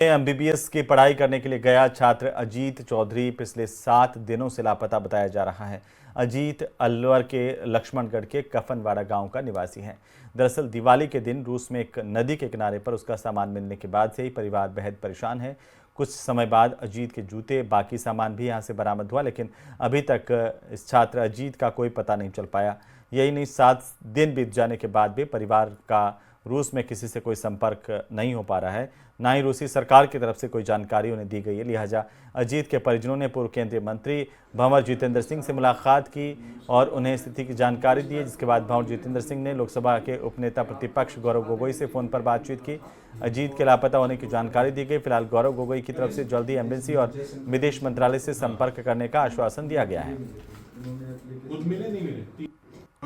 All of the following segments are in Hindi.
एमबीबीएस की पढ़ाई करने के लिए गया छात्र अजीत चौधरी पिछले 7 दिनों से लापता बताया जा रहा है। अजीत अलवर के लक्ष्मणगढ़ के कफनवाड़ा गांव का निवासी है। दरअसल दिवाली के दिन रूस में एक नदी के किनारे पर उसका सामान मिलने के बाद से ही परिवार बेहद परेशान है। कुछ समय बाद अजीत के जूते बाकी सामान भी यहां से बरामद हुआ, लेकिन अभी तक इस छात्र अजीत का कोई पता नहीं चल पाया। यही नहीं, 7 दिन बीत जाने के बाद भी परिवार का रूस में किसी से कोई संपर्क नहीं हो पा रहा है, ना ही रूसी सरकार की तरफ से कोई जानकारी उन्हें दी गई है। लिहाजा अजीत के परिजनों ने पूर्व केंद्रीय मंत्री भंवर जितेंद्र सिंह से मुलाकात की और उन्हें स्थिति की जानकारी दी, जिसके बाद भंवर जितेंद्र सिंह ने लोकसभा के उपनेता प्रतिपक्ष गौरव गोगोई से फोन पर बातचीत की। अजीत के लापता होने की जानकारी दी गई। फिलहाल गौरव गोगोई की तरफ से जल्दी एम्बेसी और विदेश मंत्रालय से संपर्क करने का आश्वासन दिया गया है।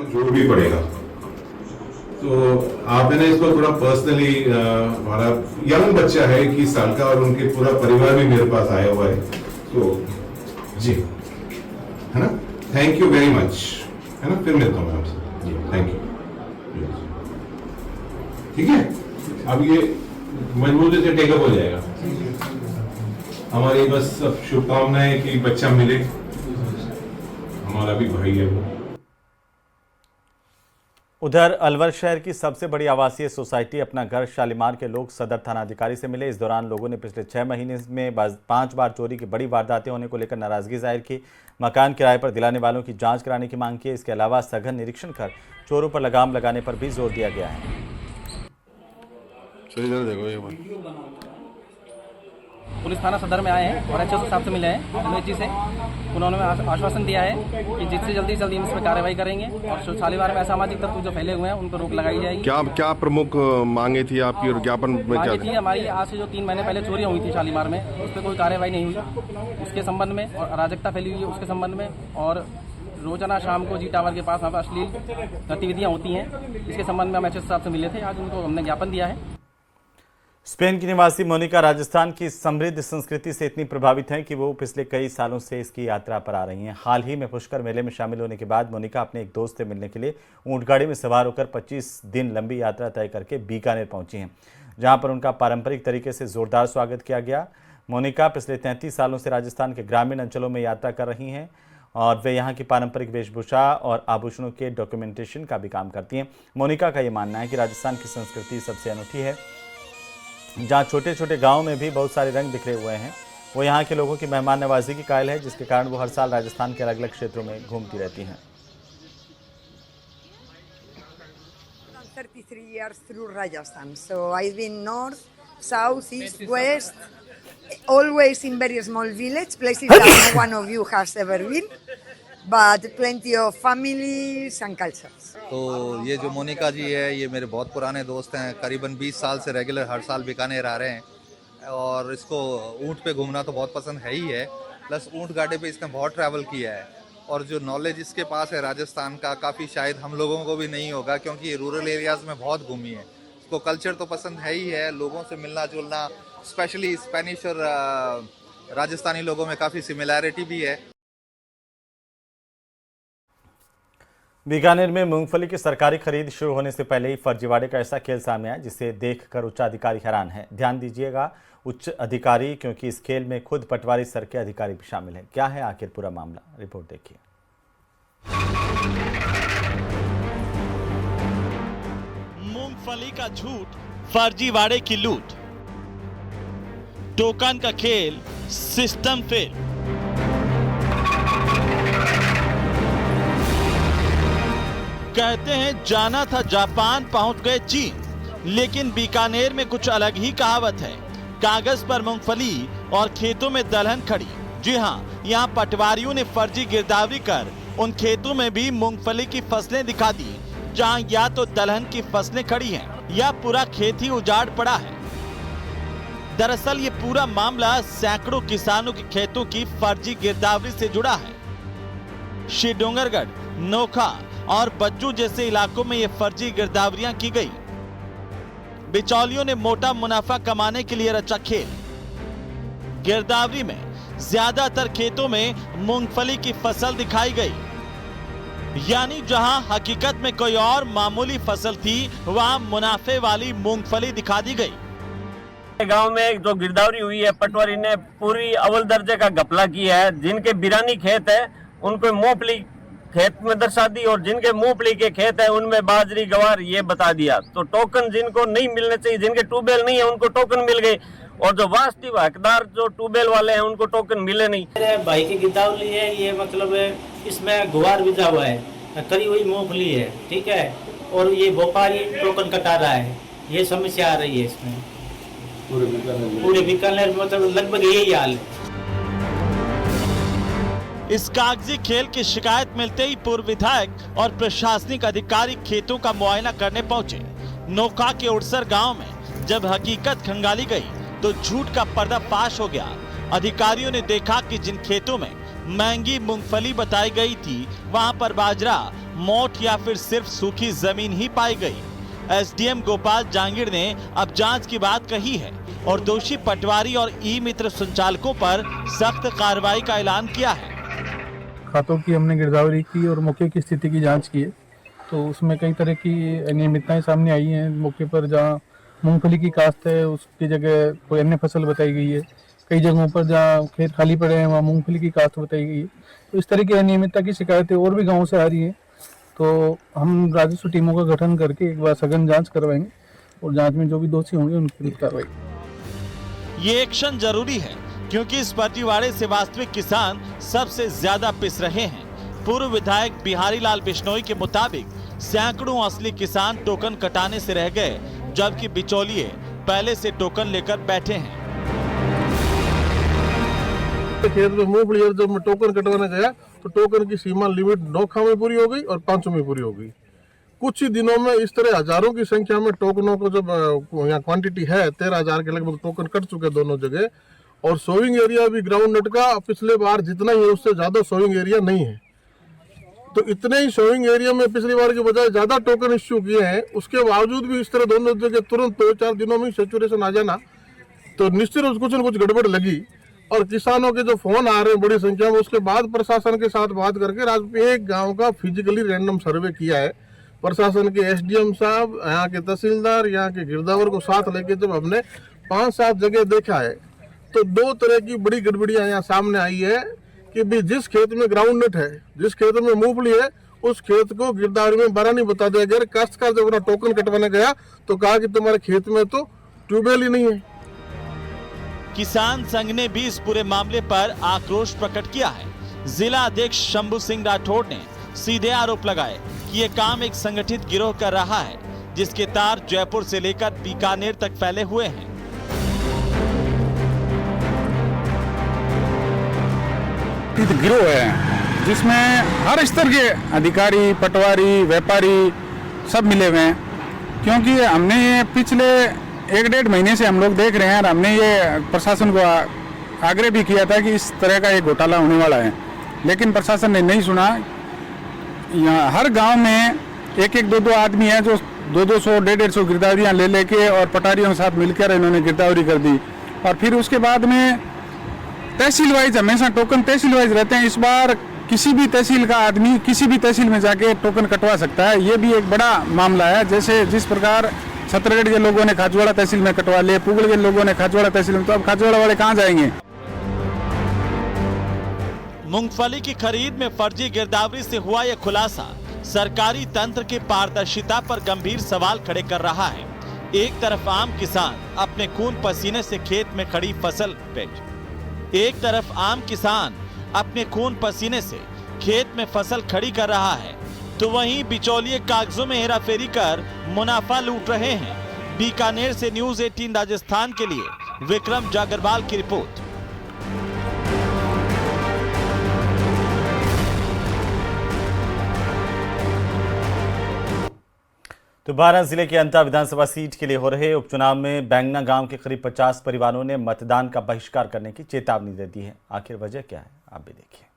जो भी पड़ेगा तो आपने ना इसको थोड़ा पर्सनली, हमारा यंग बच्चा है 21 साल का और उनके पूरा परिवार भी मेरे पास आया हुआ है, तो जी है ना, थैंक यू वेरी मच, है ना, फिर मिलता हूँ मैं आपसे जी, थैंक यू। ठीक है, अब ये मजबूती से टेकअप हो जाएगा। हमारी बस सब शुभकामनाएं कि बच्चा मिले, हमारा भी भाई है वो। उधर अलवर शहर की सबसे बड़ी आवासीय सोसाइटी अपना घर शालीमार के लोग सदर थाना अधिकारी से मिले। इस दौरान लोगों ने पिछले 6 महीने में 5 बार चोरी की बड़ी वारदातें होने को लेकर नाराजगी जाहिर की। मकान किराए पर दिलाने वालों की जांच कराने की मांग की। इसके अलावा सघन निरीक्षण कर चोरों पर लगाम लगाने पर भी जोर दिया गया है। पुलिस थाना सदर में आए हैं और एचओ साहब से मिले हैं एमएच जी से। उन्होंने आश्वासन दिया है कि जिससे जल्दी से जल्दी इस पर कार्रवाई करेंगे और शालीमार में असामाजिक तत्व जो फैले हुए हैं उन पर रोक लगाई जाएगी। क्या प्रमुख मांगे थी आपकी और ज्ञापन में क्या थी? हमारी आज से जो 3 महीने पहले चोरियां हुई थी शालीमार में, उस पर कोई कार्रवाई नहीं हुई उसके संबंध में, और अराजकता फैली हुई है उसके संबंध में, और रोजाना शाम को जी टावर के पास वहाँ पर अश्लील गतिविधियाँ होती हैं, इसके संबंध में हम एचओ साहब से मिले थे। आज उनको हमने ज्ञापन दिया है। स्पेन की निवासी मोनिका राजस्थान की समृद्ध संस्कृति से इतनी प्रभावित हैं कि वो पिछले कई सालों से इसकी यात्रा पर आ रही हैं। हाल ही में पुष्कर मेले में शामिल होने के बाद मोनिका अपने एक दोस्त से मिलने के लिए ऊंटगाड़ी में सवार होकर 25 दिन लंबी यात्रा तय करके बीकानेर पहुंची हैं, जहां पर उनका पारंपरिक तरीके से जोरदार स्वागत किया गया। मोनिका पिछले 33 सालों से राजस्थान के ग्रामीण अंचलों में यात्रा कर रही हैं और वे यहाँ की पारंपरिक वेशभूषा और आभूषणों के डॉक्यूमेंटेशन का भी काम करती हैं। मोनिका का ये मानना है कि राजस्थान की संस्कृति सबसे अनूठी है, जहाँ छोटे छोटे गांव में भी बहुत सारे रंग बिखरे हुए हैं। वो यहाँ के लोगों की मेहमान नवाजी की कायल है, जिसके कारण वो हर साल राजस्थान के अलग अलग क्षेत्रों में घूमती रहती हैं। 33 years through Rajasthan, so I've been north, south, east, west, always in very small village, places that no one of you has ever been, but plenty of families and cultures. तो ये जो मोनिका जी है, ये मेरे बहुत पुराने दोस्त हैं, करीबन 20 साल से रेगुलर हर साल बीकानेर आ रहे हैं और इसको ऊँट पे घूमना तो बहुत पसंद है ही है, प्लस ऊँट गाड़ी पे इसने बहुत ट्रैवल किया है और जो नॉलेज इसके पास है राजस्थान का काफ़ी शायद हम लोगों को भी नहीं होगा, क्योंकि ये रूरल एरियाज़ में बहुत घूमी है। इसको कल्चर तो पसंद है ही है, लोगों से मिलना जुलना, स्पेशली स्पेनिश और राजस्थानी लोगों में काफ़ी सिमिलैरिटी भी है। बीकानेर में मूंगफली की सरकारी खरीद शुरू होने से पहले ही फर्जीवाड़े का ऐसा खेल सामने आया जिसे देखकर उच्च अधिकारी हैरान है। ध्यान दीजिएगा उच्च अधिकारी, क्योंकि इस खेल में खुद पटवारी स्तर के अधिकारी भी शामिल हैं। क्या है आखिर पूरा मामला, रिपोर्ट देखिए। मूंगफली का झूठ, फर्जीवाड़े की लूट, टोकन का खेल, सिस्टम फेल। कहते हैं जाना था जापान, पहुंच गए चीन, लेकिन बीकानेर में कुछ अलग ही कहावत है। कागज पर मूंगफली और खेतों में दलहन खड़ी। जी हां, यहां पटवारियों ने फर्जी गिरदावरी कर उन खेतों में भी मूंगफली की फसलें दिखा दी, जहां या तो दलहन की फसलें खड़ी हैं या पूरा खेत ही उजाड़ पड़ा है। दरअसल ये पूरा मामला सैकड़ों किसानों के खेतों की फर्जी गिरदावरी से जुड़ा है। श्री डोंगरगढ़, नोखा और बज्जू जैसे इलाकों में ये फर्जी गिरदावरियां की गई। बिचौलियों ने मोटा मुनाफा कमाने के लिए रचा खेल। गिरदावरी में ज्यादातर खेतों में मूंगफली की फसल दिखाई गई, यानी जहां हकीकत में कोई और मामूली फसल थी, वहां मुनाफे वाली मूंगफली दिखा दी गई। हमारे गांव में जो गिरदावरी हुई है, पटवारी ने पूरी अव्वल दर्जे का घपला किया है। जिनके बिरानी खेत है उनको मूंगफली खेत में दर्शा दी और जिनके मूंगफली के खेत है उनमें बाजरी गवार ये बता दिया। तो टोकन जिनको नहीं मिलने चाहिए, जिनके ट्यूबवेल नहीं है उनको टोकन मिल गए और जो वास्तविक हकदार जो ट्यूबवेल वाले हैं उनको टोकन मिले नहीं। मेरे भाई की गिरदावरी है, ये मतलब इसमें गुवार बिजा हुआ है, करी हुई मूंगफली है, ठीक है, और ये व्यापारी टोकन कटा रहा है। ये समस्या आ रही है इसमें पूरे बीकानेर मतलब लगभग यही हाल है। इस कागजी खेल की शिकायत मिलते ही पूर्व विधायक और प्रशासनिक अधिकारी खेतों का मुआयना करने पहुंचे। नौका के उड़सर गांव में जब हकीकत खंगाली गई तो झूठ का पर्दाफाश हो गया। अधिकारियों ने देखा कि जिन खेतों में महंगी मूंगफली बताई गई थी वहां पर बाजरा, मोठ या फिर सिर्फ सूखी जमीन ही पाई गई। एसडीएम गोपाल जांगीड़ ने अब जांच की बात कही है और दोषी पटवारी और ई मित्र संचालकों पर सख्त कार्रवाई का ऐलान किया है। खातों की हमने गिरदावरी की और मौके की स्थिति की जांच की है, तो उसमें कई तरह की अनियमितताएं सामने आई हैं। मौके पर जहां मूंगफली की काश्त है उसकी जगह कोई अन्य फसल बताई गई है। कई जगहों पर जहां खेत खाली पड़े हैं वहां मूंगफली की काश्त बताई गई है। तो इस तरह की अनियमितता की शिकायतें और भी गाँव से आ रही हैं। तो हम राजस्व टीमों का गठन करके एक बार सघन जाँच करवाएंगे और जाँच में जो भी दोषी होंगे उनकी कार्रवाई। ये एक्शन जरूरी है क्योंकि इस फर्जीवाड़े से वास्तविक किसान सबसे ज्यादा पिस रहे हैं। पूर्व विधायक बिहारी लाल बिश्नोई के मुताबिक सैकड़ों असली किसान टोकन कटाने से रह गए, जबकि बिचौलिए पहले से टोकन लेकर बैठे हैं। खेत में मूंगफली जब मैं टोकन कटवाने गया तो टोकन की सीमा लिमिट नौखा में पूरी हो गई और 500 में पूरी हो गई। कुछ ही दिनों में इस तरह हजारों की संख्या में टोकनों को जब यहाँ क्वांटिटी है 13,000 के लगभग टोकन कट चुके दोनों जगह, और सोइंग एरिया भी ग्राउंड नट का पिछले बार जितना ही है उससे ज्यादा सोइंग एरिया नहीं है। तो इतने ही सोइंग एरिया में पिछली बार के बजाय ज्यादा टोकन इश्यू किए हैं, उसके बावजूद भी इस तरह दोनों जगह तुरंत 2-4 दिनों में सेचुरेशन आ जाना, तो निश्चित कुछ न कुछ गड़बड़ लगी। और किसानों के जो फोन आ रहे हैं बड़ी संख्या में, उसके बाद प्रशासन के साथ बात करके एक गांव का फिजिकली रैंडम सर्वे किया है। प्रशासन के एसडीएम साहब, यहाँ के तहसीलदार, यहाँ के गिरदावर को साथ लेके जब हमने 5-7 जगह देखा है तो 2 तरह की बड़ी गड़बड़ियां यहाँ सामने आई है कि भी जिस खेत में ग्राउंड नट है, जिस खेत में मूंगफली है, उस खेत को गिरदावरी में बारा नहीं बता दिया गया। काश्तकार जब अपना टोकन कटवाने गया तो कहा कि तुम्हारे खेत में तो ट्यूबवेल ही नहीं है। किसान संघ ने भी इस पूरे मामले पर आक्रोश प्रकट किया है। जिला अध्यक्ष शंभू सिंह राठौड़ ने सीधे आरोप लगाए कि ये काम एक संगठित गिरोह कर रहा है, जिसके तार जयपुर से लेकर बीकानेर तक फैले हुए हैं। गिरोह है जिसमें हर स्तर के अधिकारी, पटवारी, व्यापारी सब मिले हुए हैं। क्योंकि हमने ये पिछले 1-1.5 महीने से हम लोग देख रहे हैं और हमने ये प्रशासन को आग्रह भी किया था कि इस तरह का एक घोटाला होने वाला है, लेकिन प्रशासन ने नहीं सुना। यहाँ हर गांव में 1-1, 2-2 आदमी हैं जो 200, 150 गिरदावरियाँ ले लेके और पटारियों के साथ मिलकर इन्होंने गिरदावरी कर दी। और फिर उसके बाद में तहसील वाइज हमेशा टोकन तहसील वाइज रहते हैं। इस बार किसी भी तहसील का आदमी किसी भी तहसील में जाके टोकन कटवा सकता है। ये भी एक बड़ा मामला है। जैसे जिस प्रकार छत्तरगढ़ के लोगों ने खाजवाड़ा तहसील में कटवा लिए, पुगल के लोगों ने खाजवाड़ा तहसील में, तो अब खाजवाड़ा वाले कहाँ जाएंगे। मूंगफली की खरीद में फर्जी गिरदावरी से हुआ यह खुलासा सरकारी तंत्र की पारदर्शिता पर गंभीर सवाल खड़े कर रहा है। एक तरफ आम किसान अपने खून पसीने से खेत में खड़ी फसल एक तरफ आम किसान अपने खून पसीने से खेत में फसल खड़ी कर रहा है, तो वहीं बिचौलिए कागजों में हेराफेरी कर मुनाफा लूट रहे हैं। बीकानेर से न्यूज़ 18 राजस्थान के लिए विक्रम जागरवाल की रिपोर्ट। तो बारां जिले के अंता विधानसभा सीट के लिए हो रहे उपचुनाव में बैंगना गांव के करीब 50 परिवारों ने मतदान का बहिष्कार करने की चेतावनी दे दी है। आखिर वजह क्या है, आप भी देखिए।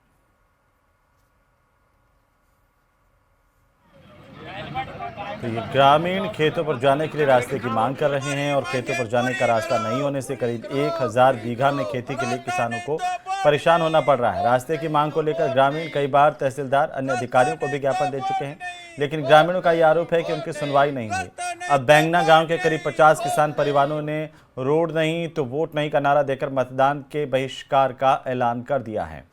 तो ये ग्रामीण खेतों पर जाने के लिए रास्ते की मांग कर रहे हैं और खेतों पर जाने का रास्ता नहीं होने से करीब 1000 बीघा में खेती के लिए किसानों को परेशान होना पड़ रहा है। रास्ते की मांग को लेकर ग्रामीण कई बार तहसीलदार, अन्य अधिकारियों को भी ज्ञापन दे चुके हैं, लेकिन ग्रामीणों का ये आरोप है कि उनकी सुनवाई नहीं हुई। अब बैंगना गांव के करीब 50 किसान परिवारों ने रोड नहीं तो वोट नहीं का नारा देकर मतदान के बहिष्कार का ऐलान कर दिया है।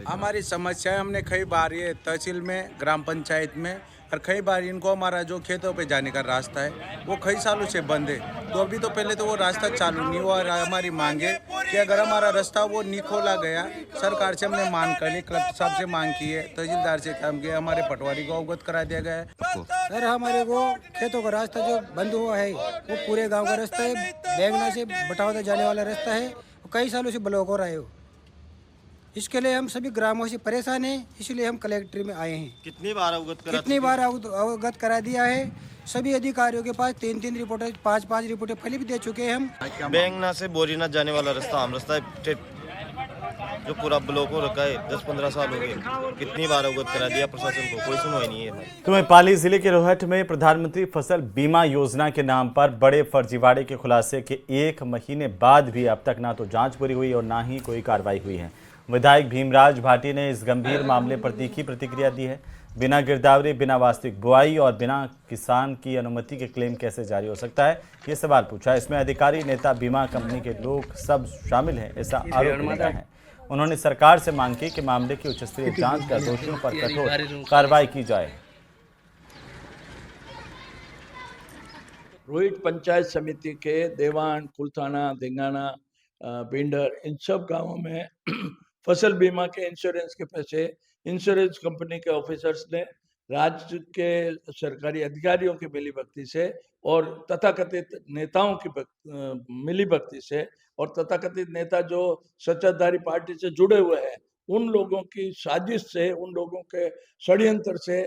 हमारी समस्या हमने कई बार ये तहसील में, ग्राम पंचायत में और कई बार इनको हमारा जो खेतों पे जाने का रास्ता है वो कई सालों से बंद है। तो अभी तो पहले तो वो रास्ता चालू नहीं हुआ और हमारी मांग है कि अगर हमारा रास्ता वो नहीं खोला गया, सरकार से हमने मांग कर ली, कलेक्टर साहब से मांग की है, तहसीलदार से काम किया, हमारे पटवारी को अवगत करा दिया गया है। सर हमारे को खेतों का रास्ता जो बंद हुआ है वो पूरे गाँव का रास्ता है, बैंगना से बटावदा जाने वाला रास्ता है, कई सालों से ब्लॉक हो रहा है। इसके लिए हम सभी ग्रामों से परेशान हैं, इसलिए हम कलेक्ट्री में आए हैं। कितनी बार अवगत करा दिया है। सभी अधिकारियों के पास 3-3 रिपोर्टें, 5-5 रिपोर्टें पहले भी दे चुके हैं हम। बैंगना से बोरीनाथ जाने वाला रास्ता हम रास्ता जो पूरा ब्लॉक हो रखा है, 10-15 साल हो गए। कितनी बार अवगत करा दिया प्रशासन को, कोई सुनवाई नहीं है। तो पाली जिले के रोहट में प्रधानमंत्री फसल बीमा योजना के नाम पर बड़े फर्जीवाड़े के खुलासे के 1 महीने बाद भी अब तक ना तो जांच पूरी हुई और ना ही कोई कार्रवाई हुई है। विधायक भीमराज भाटी ने इस गंभीर मामले पर तीखी प्रतिक्रिया दी है। बिना गिरदावरी, बिना वास्तविक बुआई और बिना किसान की अनुमति के क्लेम कैसे जारी हो सकता है, ये सवाल पूछा। इसमें अधिकारी, नेता, बीमा कंपनी के लोग सब शामिल हैं, ऐसा आरोप लगाया है। उन्होंने सरकार से मांग की कि मामले की उच्चस्तरीय जांच कर दोषियों पर कठोर कार्रवाई की जाए। रोहित पंचायत समिति के देवान, कुलथाना, देंगाना, पिंडर, इन सब गांवों में फसल बीमा के इंश्योरेंस के पैसे इंश्योरेंस कंपनी के ऑफिसर्स ने राज्य के सरकारी अधिकारियों की मिलीभगती से और तथाकथित नेताओं की मिलीभगती से और तथाकथित नेता जो सत्ताधारी पार्टी से जुड़े हुए हैं उन लोगों की साजिश से, उन लोगों के षड्यंत्र से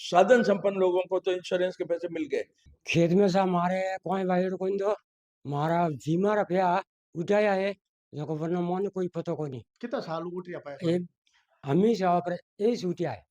साधन संपन्न लोगों को तो इंश्योरेंस के पैसे मिल गए। खेत में से हमारे कोई भाई कोई दो हमारा बीमा रखा उठाया है, वरना मोने कोई पता को नहीं। कितना साल उठिया पाया? हमेशा यही उठिया है।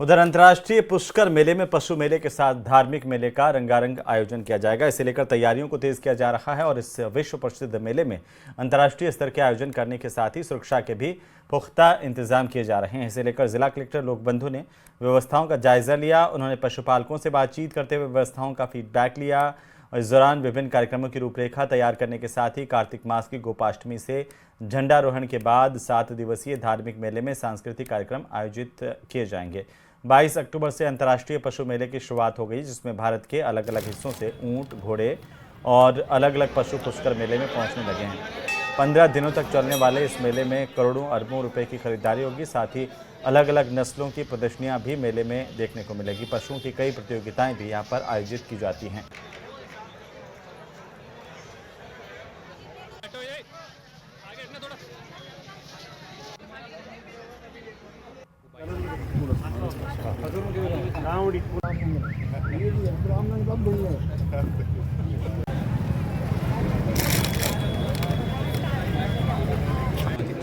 उधर अंतर्राष्ट्रीय पुष्कर मेले में पशु मेले के साथ धार्मिक मेले का रंगारंग आयोजन किया जाएगा। इसे लेकर तैयारियों को तेज किया जा रहा है और इस विश्व प्रसिद्ध मेले में अंतर्राष्ट्रीय स्तर के आयोजन करने के साथ ही सुरक्षा के भी पुख्ता इंतजाम किए जा रहे हैं। इसे लेकर जिला कलेक्टर लोकबंधु ने व्यवस्थाओं का जायजा लिया। उन्होंने पशुपालकों से बातचीत करते हुए व्यवस्थाओं का फीडबैक लिया और इस दौरान विभिन्न कार्यक्रमों की रूपरेखा तैयार करने के साथ ही कार्तिक मास की गोपाष्टमी से झंडारोहण के बाद 7 दिवसीय धार्मिक मेले में सांस्कृतिक कार्यक्रम आयोजित किए जाएंगे। 22 अक्टूबर से अंतर्राष्ट्रीय पशु मेले की शुरुआत हो गई, जिसमें भारत के अलग अलग हिस्सों से ऊंट, घोड़े और अलग अलग पशु पुष्कर मेले में पहुंचने लगे हैं। 15 दिनों तक चलने वाले इस मेले में करोड़ों अरबों रुपए की खरीदारी होगी। साथ ही अलग अलग नस्लों की प्रदर्शनियां भी मेले में देखने को मिलेगी। पशुओं की कई प्रतियोगिताएं भी यहाँ पर आयोजित की जाती हैं।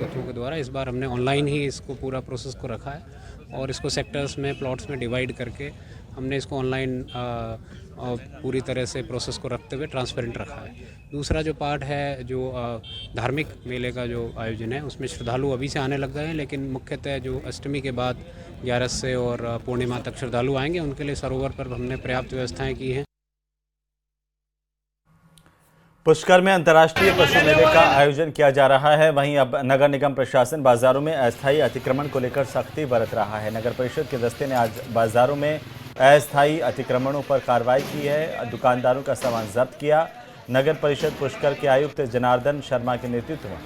तत्वों के द्वारा इस बार हमने ऑनलाइन ही इसको पूरा प्रोसेस को रखा है और इसको सेक्टर्स में, प्लॉट्स में डिवाइड करके हमने इसको ऑनलाइन पूरी तरह से प्रोसेस को रखते हुए ट्रांसपेरेंट रखा है। दूसरा जो पार्ट है, जो धार्मिक मेले का जो आयोजन है, उसमें श्रद्धालु अभी से आने लग गए हैं, लेकिन मुख्यतः जो अष्टमी के बाद 11 से और पूर्णिमा तक श्रद्धालु आएंगे, उनके लिए सरोवर पर हमने पर्याप्त व्यवस्थाएं की हैं। पुष्कर में अंतर्राष्ट्रीय पशु मेले का आयोजन किया जा रहा है। वहीं अब नगर निगम प्रशासन बाजारों में अस्थायी अतिक्रमण को लेकर सख्ती बरत रहा है। नगर परिषद के दस्ते ने आज बाजारों में अस्थायी अतिक्रमणों पर कार्रवाई की है, दुकानदारों का सामान जब्त किया। नगर परिषद पुष्कर के आयुक्त जनार्दन शर्मा के नेतृत्व में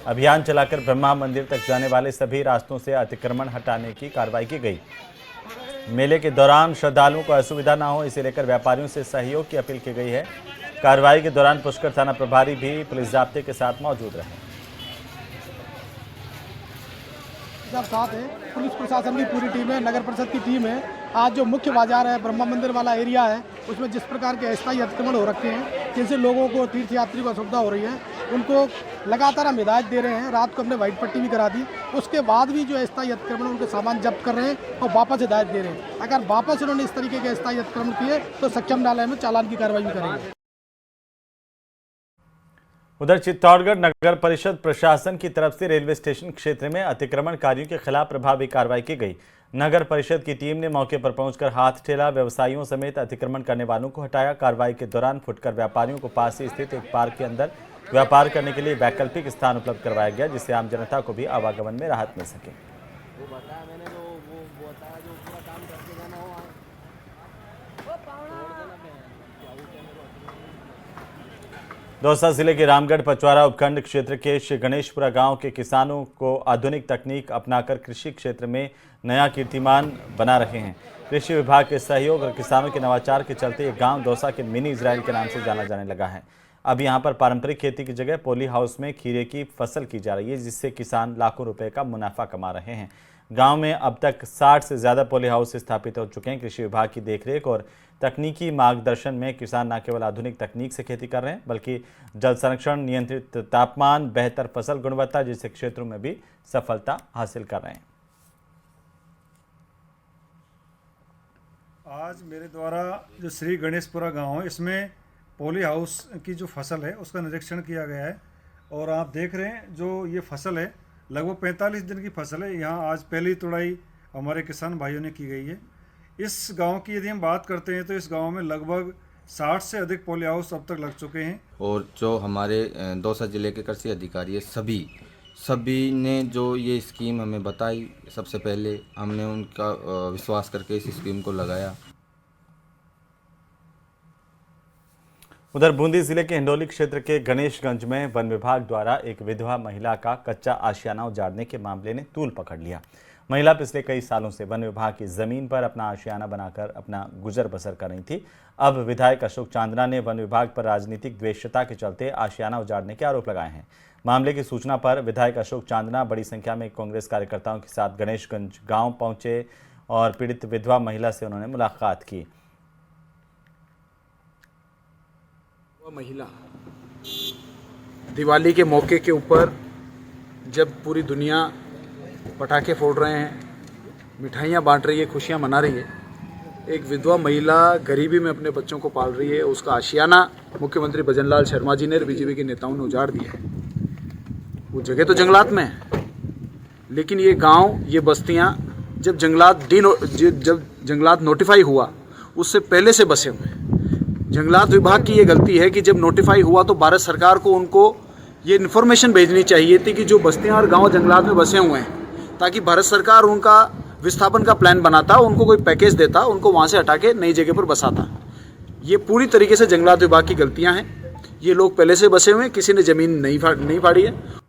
अभियान चलाकर ब्रह्मा मंदिर तक जाने वाले सभी रास्तों से अतिक्रमण हटाने की कार्रवाई की गई। मेले के दौरान श्रद्धालुओं को असुविधा न हो, इसे लेकर व्यापारियों से सहयोग की अपील की गई है। कार्रवाई के दौरान पुष्कर थाना प्रभारी भी पुलिस जाब्ते के साथ मौजूद रहे। सब साथ है, पुलिस प्रशासन की पूरी टीम है, नगर परिषद की टीम है। आज जो मुख्य बाजार है, ब्रह्मा मंदिर वाला एरिया है, उसमें जिस प्रकार के अस्थायी अतिक्रमण हो रखे हैं, जिनसे लोगों को, तीर्थयात्री को असुविधा हो रही है, उनको लगातार हम हिदायत दे रहे हैं। रात को हमने व्हाइट पट्टी भी करा दी। उसके बाद भी जो अस्थायी अतिक्रमण, उनके सामान जब्त कर रहे हैं और वापस हिदायत दे रहे हैं। अगर वापस उन्होंने इस तरीके के अस्थायी अतिक्रमण किए तो सक्षम न्यायालय में चालान की कार्रवाई भी करेंगे। उधर चित्तौड़गढ़ नगर परिषद प्रशासन की तरफ से रेलवे स्टेशन क्षेत्र में अतिक्रमणकारियों के खिलाफ प्रभावी कार्रवाई की गई। नगर परिषद की टीम ने मौके पर पहुंचकर हाथ ठेला व्यवसायियों समेत अतिक्रमण करने वालों को हटाया। कार्रवाई के दौरान फुटकर व्यापारियों को पास ही स्थित एक पार्क के अंदर व्यापार करने के लिए वैकल्पिक स्थान उपलब्ध करवाया गया, जिससे आम जनता को भी आवागमन में राहत मिल सके। दौसा जिले के रामगढ़ पचवारा उपखंड क्षेत्र के श्री गणेशपुरा गांव के किसानों को आधुनिक तकनीक अपनाकर कृषि क्षेत्र में नया कीर्तिमान बना रहे हैं। कृषि विभाग के सहयोग और किसानों के नवाचार के चलते ये गांव दौसा के मिनी इजराइल के नाम से जाना जाने लगा है। अब यहां पर पारंपरिक खेती की जगह पॉली हाउस में खीरे की फसल की जा रही है, जिससे किसान लाखों रुपए का मुनाफा कमा रहे हैं। गांव में अब तक 60 से ज्यादा पॉली हाउस स्थापित हो चुके हैं। कृषि विभाग की देखरेख और तकनीकी मार्गदर्शन में किसान न केवल आधुनिक तकनीक से खेती कर रहे हैं, बल्कि जल संरक्षण, नियंत्रित तापमान, बेहतर फसल गुणवत्ता जैसे क्षेत्रों में भी सफलता हासिल कर रहे हैं। आज मेरे द्वारा जो श्री गणेशपुरा गांव है, इसमें पॉली हाउस की जो फसल है उसका निरीक्षण किया गया है। और आप देख रहे हैं जो ये फसल है लगभग 45 दिन की फसल है। यहाँ आज पहली तुड़ाई हमारे किसान भाइयों ने की गई है। इस गांव की यदि हम बात करते हैं तो इस गांव में लगभग 60 से अधिक पॉली हाउस अब तक लग चुके हैं। और जो हमारे दौसा जिले के कृषि अधिकारी है सभी ने जो ये स्कीम हमें बताई, सबसे पहले हमने उनका विश्वास करके इस स्कीम को लगाया। उधर बूंदी जिले के हिंडोली क्षेत्र के गणेशगंज में वन विभाग द्वारा एक विधवा महिला का कच्चा आशियाना उजाड़ने के मामले ने तूल पकड़ लिया। महिला पिछले कई सालों से वन विभाग की जमीन पर अपना आशियाना बनाकर अपना गुजर बसर कर रही थी। अब विधायक अशोक चांदना ने वन विभाग पर राजनीतिक द्वेषता के चलते आशियाना उजाड़ने के आरोप लगाए हैं। मामले की सूचना पर विधायक अशोक चांदना बड़ी संख्या में कांग्रेस कार्यकर्ताओं के साथ गणेशगंज गांव पहुंचे और पीड़ित विधवा महिला से उन्होंने मुलाकात की। महिला दिवाली के मौके के ऊपर जब पूरी दुनिया पटाखे फोड़ रहे हैं, मिठाइयाँ बांट रही है, खुशियाँ मना रही है, एक विधवा महिला गरीबी में अपने बच्चों को पाल रही है, उसका आशियाना मुख्यमंत्री भजनलाल शर्मा जी ने और बीजेपी के नेताओं ने उजाड़ दिया है। वो जगह तो जंगलात में है, लेकिन ये गांव, ये बस्तियां जब जंगलात नोटिफाई हुआ उससे पहले से बसे हुए हैं। जंगलात विभाग की ये गलती है कि जब नोटिफाई हुआ तो भारत सरकार को उनको ये इन्फॉर्मेशन भेजनी चाहिए थी कि जो बस्तियां और गांव जंगलात में बसे हुए हैं, ताकि भारत सरकार उनका विस्थापन का प्लान बनाता, उनको कोई पैकेज देता, उनको वहाँ से हटा के नई जगह पर बसाता। ये पूरी तरीके से जंगलात विभाग की गलतियाँ हैं। ये लोग पहले से बसे हुए हैं, किसी ने ज़मीन नहीं फाड़ी है